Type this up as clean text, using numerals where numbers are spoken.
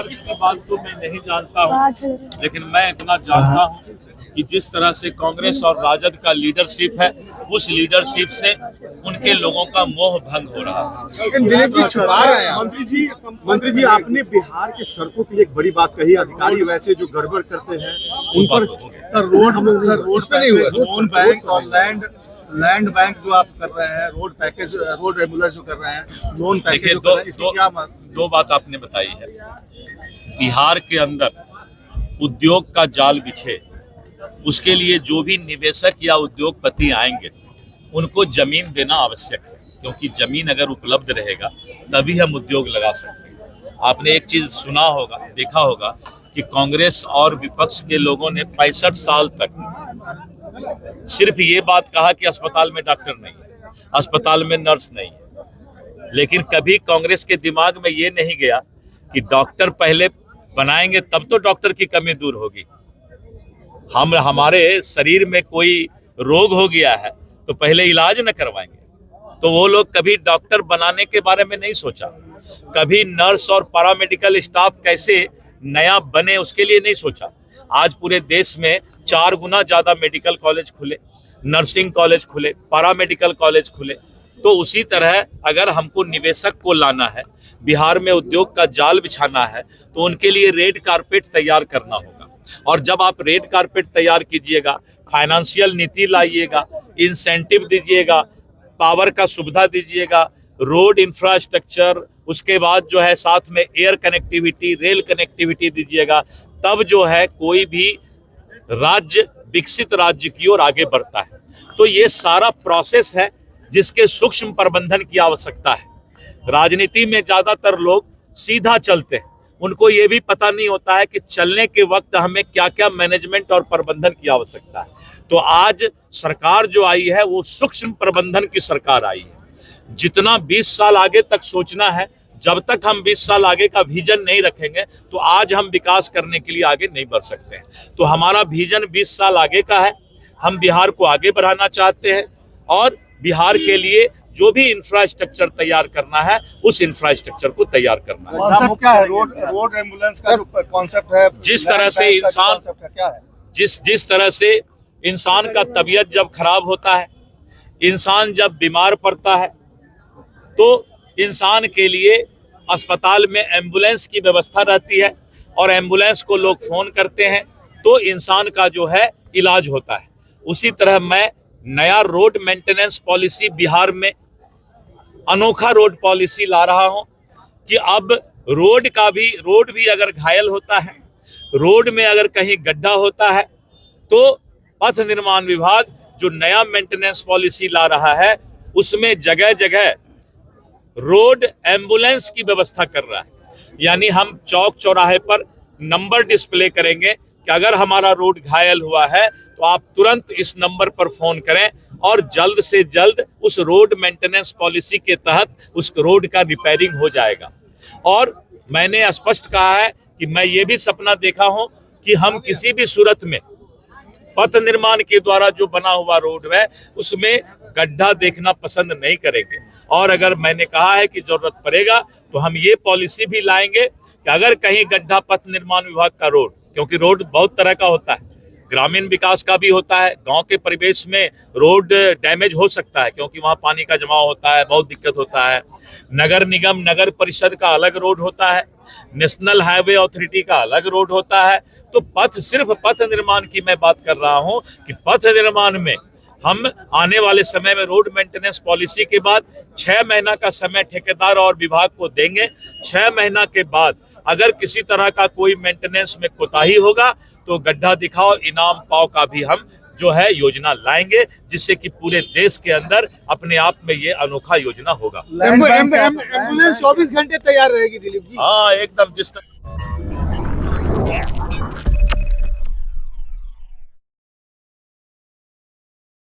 की बात तो मैं नहीं जानता हूँ, लेकिन मैं इतना जानता हूँ कि जिस तरह से कांग्रेस और राजद का लीडरशिप है, उस लीडरशिप से उनके लोगों का मोह भंग हो रहा है। दिलीप जी छुपा रहे हैं। मंत्री जी आपने बिहार के सड़कों की एक बड़ी बात कही, अधिकारी वैसे जो गड़बड़ करते हैं उन पर रोड बैंक और लैंड बैंक जो आप कर रहे हैं, रोड पैकेज, रोड रेगुलर जो कर रहे हैं, लोन पैकेज जो कर रहे हैं, इसकी क्या दो बात आपने बताई है। बिहार के अंदर उद्योग का जाल बिछे, उसके लिए जो भी निवेशक या उद्योगपति आएंगे उनको जमीन देना आवश्यक है, क्योंकि जमीन अगर उपलब्ध रहेगा तभी हम उद्योग लगा सकते हैं। आपने एक चीज सुना होगा, देखा होगा कि कांग्रेस और विपक्ष के लोगों ने 65 साल तक सिर्फ ये बात कहा कि अस्पताल में डॉक्टर नहीं है, अस्पताल में नर्स नहीं है, लेकिन कभी कांग्रेस के दिमाग में ये नहीं गया कि डॉक्टर पहले बनाएंगे तब तो डॉक्टर की कमी दूर होगी। हमारे शरीर में कोई रोग हो गया है तो पहले इलाज न करवाएंगे, तो वो लोग कभी डॉक्टर बनाने के बारे में नहीं सोचा, कभी नर्स और पैरामेडिकल स्टाफ कैसे नया बने उसके लिए नहीं सोचा। आज पूरे देश में 4 गुना ज्यादा मेडिकल कॉलेज खुले, नर्सिंग कॉलेज खुले, पैरामेडिकल कॉलेज खुले। तो उसी तरह अगर हमको निवेशक को लाना है, बिहार में उद्योग का जाल बिछाना है, तो उनके लिए रेड कारपेट तैयार करना होगा। और जब आप रेड कारपेट तैयार कीजिएगा, फाइनेंशियल नीति लाइएगा, इंसेंटिव दीजिएगा, पावर का सुविधा दीजिएगा, रोड इंफ्रास्ट्रक्चर, उसके बाद जो है साथ में एयर कनेक्टिविटी, रेल कनेक्टिविटी दीजिएगा, तब जो है कोई भी राज्य विकसित राज्य की ओर आगे बढ़ता है। तो ये सारा प्रोसेस है जिसके सूक्ष्म प्रबंधन की आवश्यकता है। राजनीति में ज्यादातर लोग सीधा चलते हैं, उनको ये भी पता नहीं होता है कि चलने के वक्त हमें क्या क्या मैनेजमेंट और प्रबंधन की आवश्यकता है। तो आज सरकार जो आई है वो सूक्ष्म प्रबंधन की सरकार आई है। जितना 20 साल आगे तक सोचना है, जब तक हम 20 साल आगे का विजन नहीं रखेंगे तो आज हम विकास करने के लिए आगे नहीं बढ़ सकते हैं। तो हमारा विजन 20 साल आगे का है, हम बिहार को आगे बढ़ाना चाहते हैं और बिहार के लिए जो भी इंफ्रास्ट्रक्चर तैयार करना है उस इंफ्रास्ट्रक्चर को तैयार करना है। कॉन्सेप्ट क्या है? रोड एम्बुलेंस का जो कॉन्सेप्ट है, जिस तरह से इंसान क्या है? जिस तरह से इंसान का तबीयत जब खराब होता है, इंसान जब बीमार पड़ता है, तो इंसान के लिए अस्पताल में एम्बुलेंस की व्यवस्था रहती है और एम्बुलेंस को लोग फोन करते हैं तो इंसान का जो है इलाज होता है। उसी तरह मैं नया रोड मेंटेनेंस पॉलिसी बिहार में, अनोखा रोड पॉलिसी ला रहा हूं कि अब रोड भी अगर घायल होता है, रोड में अगर कहीं गड्ढा होता है, तो पथ निर्माण विभाग जो नया मेंटेनेंस पॉलिसी ला रहा है उसमें जगह जगह रोड एम्बुलेंस की व्यवस्था कर रहा है। यानी हम चौक चौराहे पर नंबर डिस्प्ले करेंगे कि अगर हमारा रोड घायल हुआ है तो आप तुरंत इस नंबर पर फोन करें और जल्द से जल्द उस रोड मेंटेनेंस पॉलिसी के तहत उस रोड का रिपेयरिंग हो जाएगा। और मैंने स्पष्ट कहा है कि मैं ये भी सपना देखा हूं कि हम किसी भी सूरत में पथ निर्माण के द्वारा जो बना हुआ रोड है उसमें गड्ढा देखना पसंद नहीं करेंगे। और अगर मैंने कहा है कि जरूरत पड़ेगा तो हम ये पॉलिसी भी लाएंगे कि अगर कहीं गड्ढा, पथ निर्माण विभाग का रोड, क्योंकि रोड बहुत तरह का होता है, ग्रामीण विकास का भी होता है, गांव के परिवेश में रोड डैमेज हो सकता है क्योंकि वहां पानी का जमाव होता है, बहुत दिक्कत होता है। नगर निगम, नगर परिषद का अलग रोड होता है, नेशनल हाईवे अथॉरिटी का अलग रोड होता है। तो सिर्फ पथ निर्माण की मैं बात कर रहा हूं कि पथ निर्माण में हम आने वाले समय में रोड मेंटेनेंस पॉलिसी के बाद 6 महीना का समय ठेकेदार और विभाग को देंगे। 6 महीना के बाद अगर किसी तरह का कोई मेंटेनेंस में कोताही होगा तो गड्ढा दिखाओ इनाम पाओ का भी हम जो है योजना लाएंगे, जिससे कि पूरे देश के अंदर अपने आप में ये अनोखा योजना होगा। एम्बुलेंस 24 घंटे तैयार रहेगी दिलीप जी? हाँ, एकदम। जिस तरह